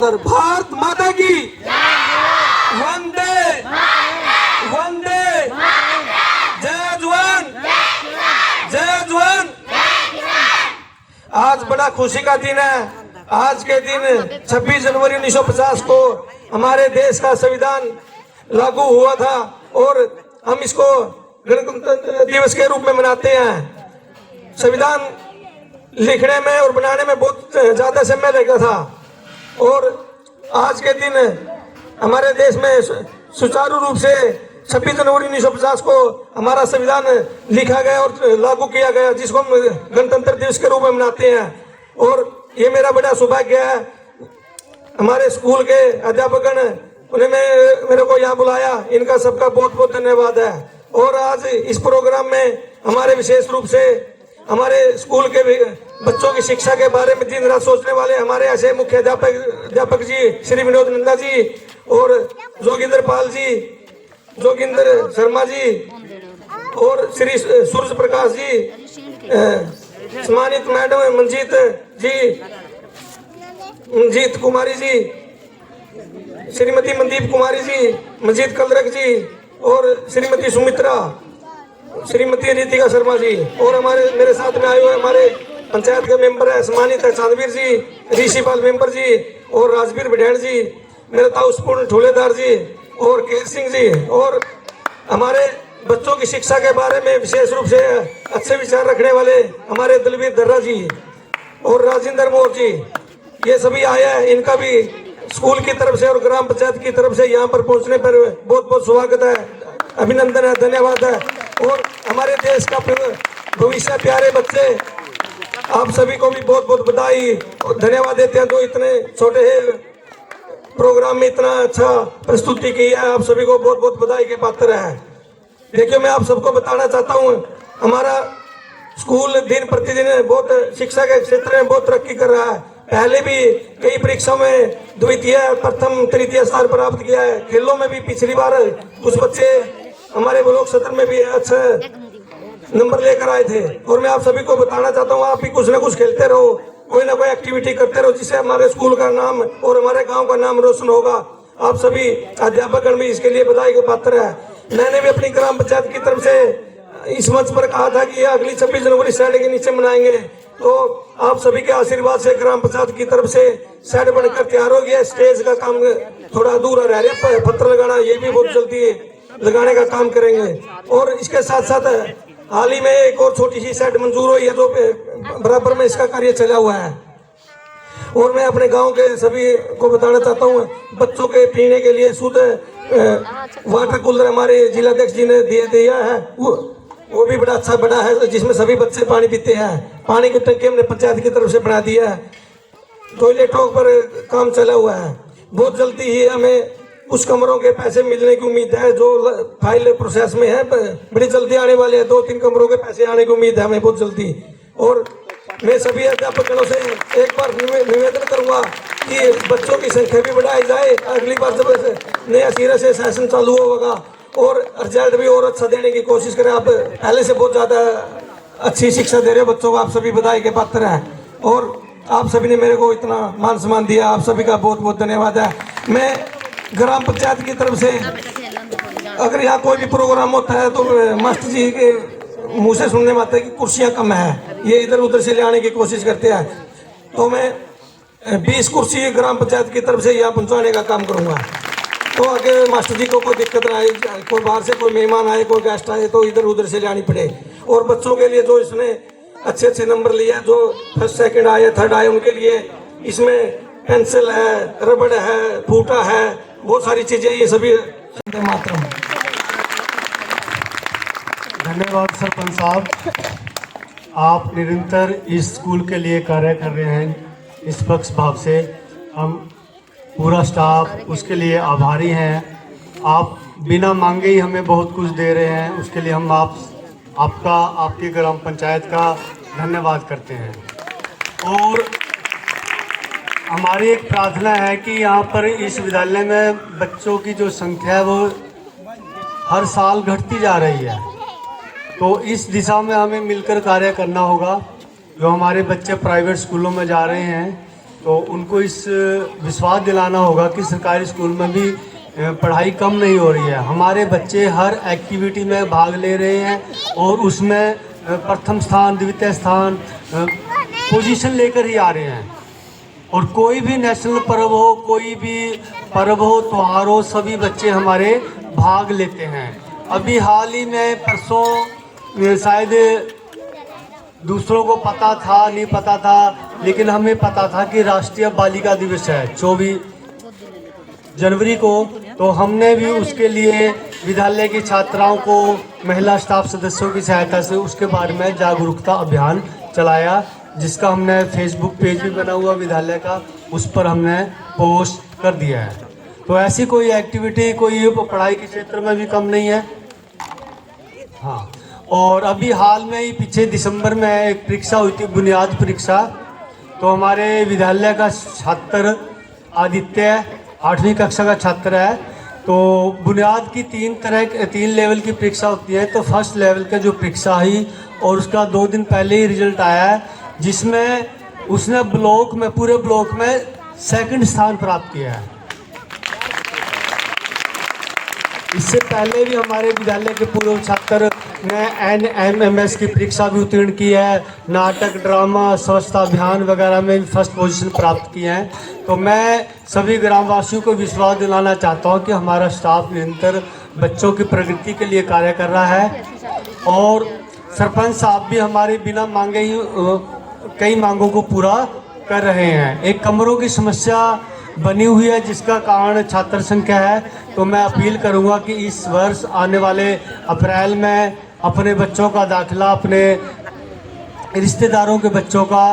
भारत माता की वंदे वंदे जय जवान जय जवान। आज बड़ा खुशी का दिन है। आज के दिन 26 जनवरी 1950 को हमारे देश का संविधान लागू हुआ था और हम इसको गणतंत्र दिवस के रूप में मनाते हैं। संविधान लिखने में और बनाने में बहुत ज्यादा समय लगा था और आज के दिन हमारे देश में सुचारू रूप से 26 जनवरी 1950 को हमारा संविधान लिखा गया और लागू किया गया, जिसको हम गणतंत्र दिवस के रूप में मनाते हैं। और ये मेरा बड़ा सौभाग्य है, हमारे स्कूल के अध्यापकगण उन्हें मेरे को यहाँ बुलाया, इनका सबका बहुत बहुत धन्यवाद है। और आज इस प्रोग्राम में हमारे विशेष रूप से हमारे स्कूल के बच्चों की शिक्षा के बारे में दिन रात सोचने वाले हमारे ऐसे मुख्य अध्यापक जी श्री विनोद नंदा जी और जोगिंदर पाल जी, जोगिंदर शर्मा जी और श्री सूरज प्रकाश जी, सम्मानित मैडम मंजीत कुमारी जी, श्रीमती मनदीप कुमारी जी, मंजीत कलरक जी और श्रीमती सुमित्रा, श्रीमती रितिका शर्मा जी और हमारे मेरे साथ में आए हुए हमारे पंचायत के मेंबर है सम्मानित चांदवीर जी, ऋषिपाल मेंबर जी और राजवीर बिढैण जी, मेरे ताउसपूर्ण ठुलेदार जी और केर सिंह जी और हमारे बच्चों की शिक्षा के बारे में विशेष रूप से अच्छे विचार रखने वाले हमारे दलवीर दर्रा जी और राजेंद्र मोर जी, ये सभी आए हैं। इनका भी स्कूल की तरफ से और ग्राम पंचायत की तरफ से यहाँ पर पहुँचने पर बहुत बहुत स्वागत है, अभिनंदन है, धन्यवाद है। और हमारे देश का भविष्य प्यारे बच्चे, आप सभी को भी बहुत बहुत बधाई और धन्यवाद देते हैं। तो इतने छोटे प्रोग्राम में इतना अच्छा प्रस्तुति की है, आप सभी को बहुत बहुत बधाई के पात्र है। देखिए, मैं आप सबको बताना चाहता हूँ, हमारा स्कूल दिन प्रतिदिन बहुत शिक्षा के क्षेत्र में बहुत तरक्की कर रहा है। पहले भी कई परीक्षाओं में द्वितीय, प्रथम, तृतीय स्थान प्राप्त किया है। खेलों में भी पिछली बार कुछ बच्चे हमारे ब्लॉक सत्र में भी अच्छे नंबर लेकर आए थे। और मैं आप सभी को बताना चाहता हूँ, आप भी कुछ ना कुछ खेलते रहो, कोई ना कोई एक्टिविटी करते रहो, जिससे हमारे स्कूल का नाम और हमारे गांव का नाम रोशन होगा। आप सभी अध्यापकगण भी इसके लिए बधाई के पात्र है। मैंने भी अपनी ग्राम पंचायत की तरफ से इस मंच पर कहा था कि अगली 26 जनवरी शेड के नीचे मनाएंगे, तो आप सभी के आशीर्वाद से ग्राम पंचायत की तरफ से शेड बनकर तैयार हो गया। स्टेज का काम थोड़ा अधूरा रह रहा है, पत्थर लगाना ये भी बहुत जल्दी लगाने का काम करेंगे। और इसके साथ साथ हाल ही में एक और छोटी सी शेड मंजूर हुई है, जो बराबर में इसका कार्य चला हुआ है। और मैं अपने गांव के सभी को बताना चाहता हूँ, बच्चों के पीने के लिए शुद्ध वाटर कूलर हमारे जिलाध्यक्ष जी ने दिया है, वो भी बड़ा है, जिसमें सभी बच्चे पानी पीते हैं। पानी की टंकी हमने पंचायत की तरफ से बना दिया है। टॉयलेटों पर काम चला हुआ है। बहुत जल्दी ही हमें कुछ कमरों के पैसे मिलने की उम्मीद है, जो फाइल प्रोसेस में है, बड़ी जल्दी आने वाले हैं। 2-3 कमरों के पैसे आने की उम्मीद है हमें बहुत जल्दी। और मैं सभी अध्यापकों से एक बार निवेदन करूंगा कि बच्चों की संख्या भी बढ़ाई जाए। अगली बार जब नया सिरे से सेशन चालू होगा और रिजल्ट भी और अच्छा देने की कोशिश करें। आप पहले से बहुत ज़्यादा अच्छी शिक्षा दे रहे हो बच्चों को, आप सभी बधाई के पात्र हैं। और आप सभी ने मेरे को इतना मान सम्मान दिया, आप सभी का बहुत बहुत धन्यवाद है। मैं ग्राम पंचायत की तरफ से अगर यहाँ कोई भी प्रोग्राम होता है तो मास्टर जी के मुँह से सुनने में आता है कि कुर्सियाँ कम है, ये इधर उधर से ले आने की कोशिश करते हैं, तो मैं 20 कुर्सी ग्राम पंचायत की तरफ से यहाँ पहुँचाने का काम करूँगा। तो आगे मास्टर जी को कोई दिक्कत ना आए, कोई बाहर से कोई मेहमान आए, कोई गेस्ट आए तो इधर उधर से ले आनी पड़े। और बच्चों के लिए जो इसने अच्छे नंबर लिया, जो फर्स्ट सेकंड आए, थर्ड आए, उनके लिए इसमें पेंसिल है, रबड़ है, फूटा है, बहुत सारी चीजें, ये सभी मात्र। धन्यवाद सरपंच साहब, आप निरंतर इस स्कूल के लिए कार्य कर रहे हैं निष्पक्ष भाव से। हम पूरा स्टाफ उसके लिए आभारी हैं। आप बिना मांगे ही हमें बहुत कुछ दे रहे हैं, उसके लिए हम आपका, आपकी ग्राम पंचायत का धन्यवाद करते हैं। और हमारी एक प्रार्थना है कि यहाँ पर इस विद्यालय में बच्चों की जो संख्या है वो हर साल घटती जा रही है, तो इस दिशा में हमें मिलकर कार्य करना होगा। जो हमारे बच्चे प्राइवेट स्कूलों में जा रहे हैं तो उनको इस विश्वास दिलाना होगा कि सरकारी स्कूल में भी पढ़ाई कम नहीं हो रही है। हमारे बच्चे हर एक्टिविटी में भाग ले रहे हैं और उसमें प्रथम स्थान, द्वितीय स्थान पोजीशन लेकर ही आ रहे हैं। और कोई भी नेशनल पर्व हो, कोई भी पर्व हो, त्योहार हो, सभी बच्चे हमारे भाग लेते हैं। अभी हाल ही में परसों शायद दूसरों को पता था नहीं पता था, लेकिन हमें पता था कि राष्ट्रीय बालिका दिवस है 24 जनवरी को, तो हमने भी उसके लिए विद्यालय की छात्राओं को, महिला स्टाफ सदस्यों की सहायता से उसके बारे में जागरूकता अभियान चलाया, जिसका हमने फेसबुक पेज भी बना हुआ विद्यालय का, उस पर हमने पोस्ट कर दिया है। तो ऐसी कोई एक्टिविटी कोई पढ़ाई के क्षेत्र में भी कम नहीं है। हाँ, और अभी हाल में ही पीछे दिसंबर में एक परीक्षा हुई थी, बुनियाद परीक्षा, तो हमारे विद्यालय का छात्र आदित्य 8वीं कक्षा का छात्र है। तो बुनियाद की 3 लेवल की परीक्षा होती है, तो फर्स्ट लेवल का जो परीक्षा ही और उसका 2 दिन पहले ही रिजल्ट आया है, जिसमें उसने ब्लॉक में, पूरे ब्लॉक में 2nd स्थान प्राप्त किया है। इससे पहले भी हमारे विद्यालय के पूर्व छात्र ने NMMS की परीक्षा भी उत्तीर्ण की है, नाटक, ड्रामा, स्वच्छता अभियान वगैरह में भी फर्स्ट पोजीशन प्राप्त किए हैं। तो मैं सभी ग्रामवासियों को विश्वास दिलाना चाहता हूं कि हमारा स्टाफ निरंतर बच्चों की प्रगति के लिए कार्य कर रहा है। और सरपंच साहब भी हमारे बिना मांगे ही कई मांगों को पूरा कर रहे हैं। एक कमरों की समस्या बनी हुई है जिसका कारण छात्र संख्या है, तो मैं अपील करूंगा कि इस वर्ष आने वाले अप्रैल में अपने बच्चों का दाखिला, अपने रिश्तेदारों के बच्चों का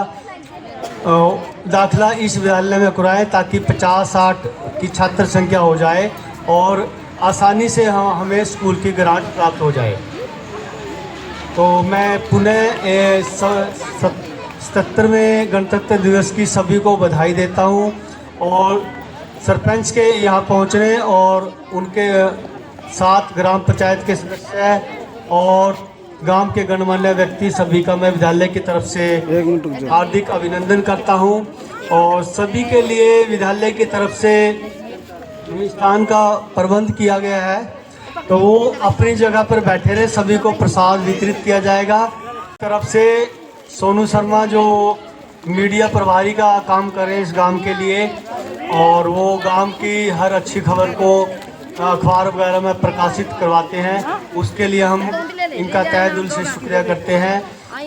दाखिला इस विद्यालय में कराएं, ताकि 50-60 की छात्र संख्या हो जाए और आसानी से हमें स्कूल की ग्रांट प्राप्त हो जाए। तो मैं पुनः 77वें गणतंत्र दिवस की सभी को बधाई देता हूं, और सरपंच के यहाँ पहुँचने और उनके साथ ग्राम पंचायत के सदस्य और गांव के गणमान्य व्यक्ति सभी का मैं विद्यालय की तरफ से हार्दिक अभिनंदन करता हूं। और सभी के लिए विद्यालय की तरफ से मिष्ठान का प्रबंध किया गया है, तो वो अपनी जगह पर बैठे रहे, सभी को प्रसाद वितरित किया जाएगा। तरफ से सोनू शर्मा जो मीडिया प्रभारी का काम कर रहे हैं इस गांव के लिए, और वो गांव की हर अच्छी खबर को अखबार वगैरह में प्रकाशित करवाते हैं, उसके लिए हम इनका तहे दिल से शुक्रिया करते हैं।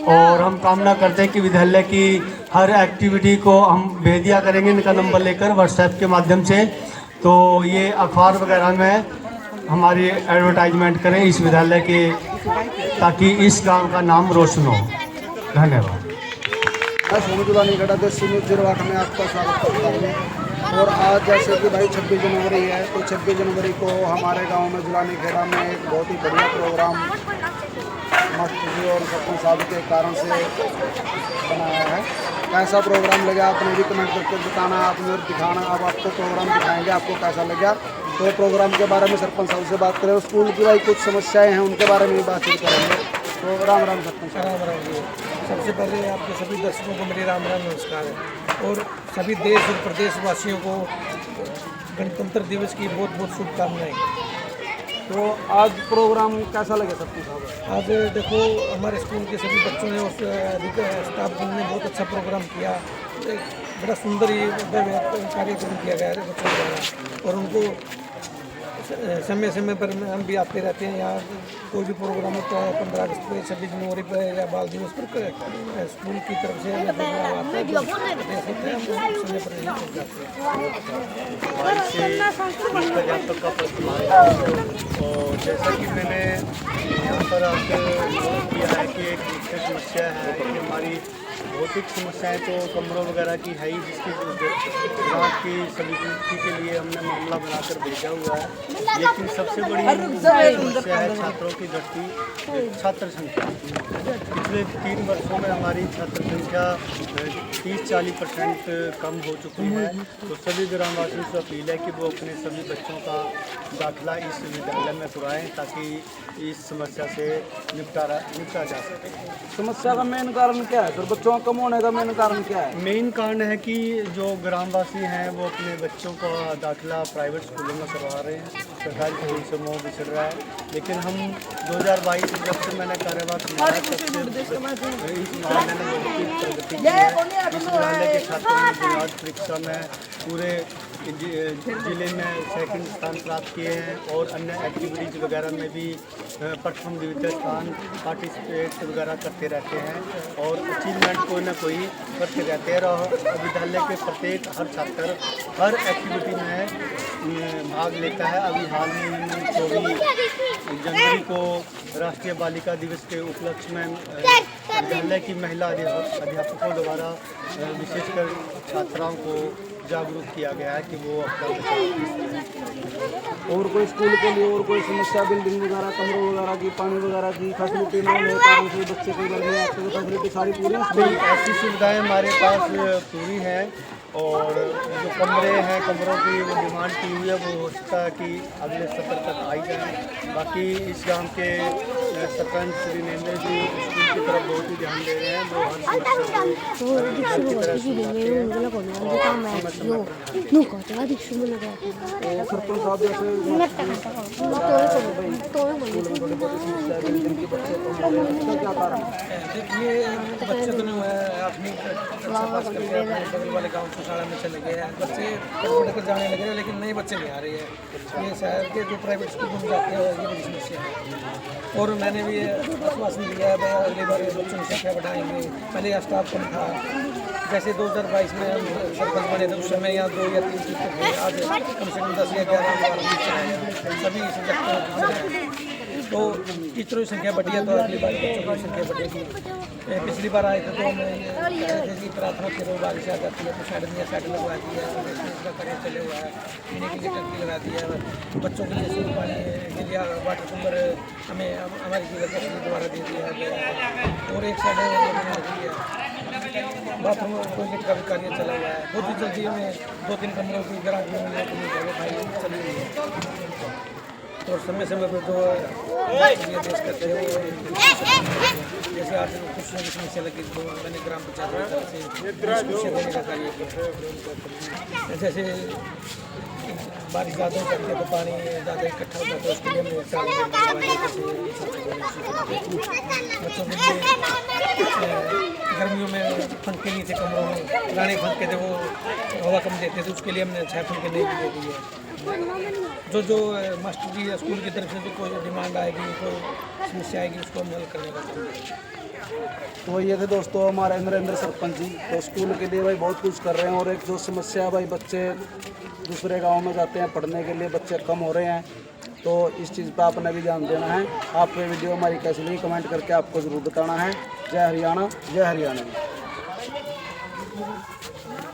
और हम कामना करते हैं कि विद्यालय की हर एक्टिविटी को हम भेज दिया करेंगे इनका नंबर लेकर व्हाट्सएप के माध्यम से, तो ये अखबार वगैरह में हमारी एडवर्टाइजमेंट करें इस विद्यालय के, ताकि इस गांव का नाम रोशन हो। धन्यवाद। मैं सोनू दुलानी गढ़ा देश न्यूज़ में आपका स्वागत करता हूँ। और आज जैसे कि भाई 26 जनवरी है, तो 26 जनवरी को हमारे गांव में दुलानी खेड़ा में एक बहुत ही बढ़िया प्रोग्राम मास्टर जी और सरपंच साहब के कारण से बनाया है। कैसा प्रोग्राम लगा आपने भी कमेंट करके बताना, आपने और दिखाना। अब आपको प्रोग्राम दिखाएंगे, आपको कैसा लगा। तो प्रोग्राम के बारे में सरपंच साहब से बात करें। स्कूल की भाई कुछ समस्याएँ हैं, उनके बारे में भी बातचीत करेंगे। तो राम राम सरपंच। राम राम जी। सबसे पहले आपके सभी दर्शकों को मेरी राम राम नमस्कार है, और सभी देश और प्रदेशवासियों को गणतंत्र दिवस की बहुत बहुत शुभकामनाएं। तो आज प्रोग्राम कैसा लगे सरपंच साहब? आज देखो हमारे स्कूल के सभी बच्चों ने और स्टाफ ने बहुत अच्छा प्रोग्राम किया। एक बड़ा सुंदर ये कार्यक्रम किया गया है बच्चों द्वारा, और उनको समय समय पर हम भी आते रहते हैं। यहाँ कोई भी प्रोग्राम होता है 15 अगस्त पे, 26 जनवरी पर या बाल दिवस पर, स्कूल की तरफ से हमें प्रोग्राम आता है, जो होता है हम समय पर नहीं पहुँच जाते। और जैसा कि मैंने यहाँ पर आपको किया है कि एक मुख्य समस्या है कि हमारी भौतिक समस्याएं तो कमरों वगैरह की है ही, जिसकी जांच की स्वीकृति के लिए हमने मामला बनाकर भेजा हुआ है। लेकिन सबसे बड़ी समस्या है छात्रों की घटती छात्र संख्या। पिछले 3 वर्षों में हमारी छात्र संख्या 30-40% कम हो चुकी है। तो सभी ग्रामवासियों से अपील है कि वो अपने सभी बच्चों का दाखिला इस विद्यालय में कराएं, ताकि इस समस्या से निपटा जा सके। समस्या का मेन कारण क्या है सर? बच्चों कम होने का मेन कारण क्या है? मेन कारण है कि जो ग्रामवासी हैं वो अपने बच्चों का दाखिला प्राइवेट स्कूलों में करवा रहे हैं, सरकारी स्कूल से मोह बिछड़ रहा है। लेकिन हम 2022 जब से मैंने कार्यभार संभाला तब से इस मामले में बहुत ही प्रगति की है। इस मामले के छात्रों ने बुनियाद परीक्षा में पूरे जिले में सेकंड स्थान प्राप्त किए हैं और अन्य एक्टिविटीज़ वगैरह में भी प्रथम द्वितीय स्थान पार्टिसिपेट वगैरह करते रहते हैं और अचीवमेंट कोई ना कोई करते रहते हैं। और विद्यालय के प्रत्येक हर छात्र हर एक्टिविटी में भाग लेता है। अभी हाल में 24 जनवरी को राष्ट्रीय बालिका दिवस के उपलक्ष्य में विद्यालय की महिला अध्यापकों द्वारा विशेषकर छात्राओं को जागरूक किया गया है कि वो अपना और कोई स्कूल के लिए और कोई समस्या, बिल्डिंग वगैरह, कमरों वगैरह की, पानी वगैरह की फैसिलिटी न होने के कारण से बच्चे के घर में आपकी फैसिलिटी सारी पूरी है? ऐसी सुविधाएं हमारे पास पूरी हैं और जो कमरे हैं, कमरों की वो डिमांड की हुई है, वो हो सकता है कि अगले सत्र तक आई जाए। बाकी इस गांव के सरपंच श्री नरेंद्र जी स्कूल की तरफ बहुत ही ध्यान दे रहे हैं। वो हर समस्या को की तरह सुलझाते हैं और सरपंच साहब जैसे क्या कारण है? देखिए, बच्चे तो नहीं हुए हैं, 8वीं कक्षा पास करके अपने बगल वाले गाँव शाला में चले गए हैं। बच्चे पढ़ कर जाने लगे हैं, लेकिन नए बच्चे नहीं आ रहे हैं। ये शहर के जो प्राइवेट स्कूल में जाते हैं ये बड़ी समस्या है। और मैंने भी आश्वासन दिया है भाई अगली बार बच्चों की संख्या बढ़ाएंगे। पहले यहाँ स्टाफ कम था, जैसे 2022 में हम सरपंच बने थे उस समय यहाँ 2 या 3 टीचर थे। आज कम से कम 10 या 11 टीचर हैं, सभी सब्जेक्टों में टीचर हैं। तो टीचरों की संख्या बढ़ी है तो अगली बार बच्चों की संख्या बढ़ेगी। पिछली बार आए थे तो मैं कह रहे थे कि प्रार्थना के रोज बारिश आ जाती है तो साइड लगवा दी है, इसका कार्य चले हुआ है, पीने के लिए टंकी लगा दी है। बच्चों के लिए शुरू पानी के लिए वाटर कूलर हमें हमारी जिला द्वारा दे दिया गया है। और एक साइड बाथरूम टॉयलेट का भी कार्य चला हुआ है। बहुत ही जल्दी हमें 2-3 कमरों की गारंटी मिलने के लिए चली हुई है। और समय पर जो देश करते हैं वो जैसे आज कुछ समस्या लगी तो मैंने ग्राम पंचायत से देने का कार्य किया। जैसे बारिश ज़्यादा करती है तो पानी ज़्यादा इकट्ठा हो जाता है, उसके लिए हमने बच्चों के लिए गर्मियों में पंखे नहीं थे कमरों में, पुराने पंखे थे वो हवा कम देते थे, उसके लिए हमने 6 पंखे नहीं भी दे दिए। जो मास्टर जी स्कूल की तरफ से जो कोई डिमांड आएगी, कोई समस्या आएगी, उसको हम हल करने का। तो ये थे दोस्तों हमारे नरेंद्र सरपंच जी, तो स्कूल के लिए भाई बहुत कुछ कर रहे हैं। और एक जो समस्या भाई बच्चे दूसरे गांव में जाते हैं पढ़ने के लिए, बच्चे कम हो रहे हैं, तो इस चीज़ पर आपने भी ध्यान देना है। आप ये वीडियो हमारी कैसी लगी कमेंट करके आपको ज़रूर बताना है। जय हरियाणा, जय हरियाणा।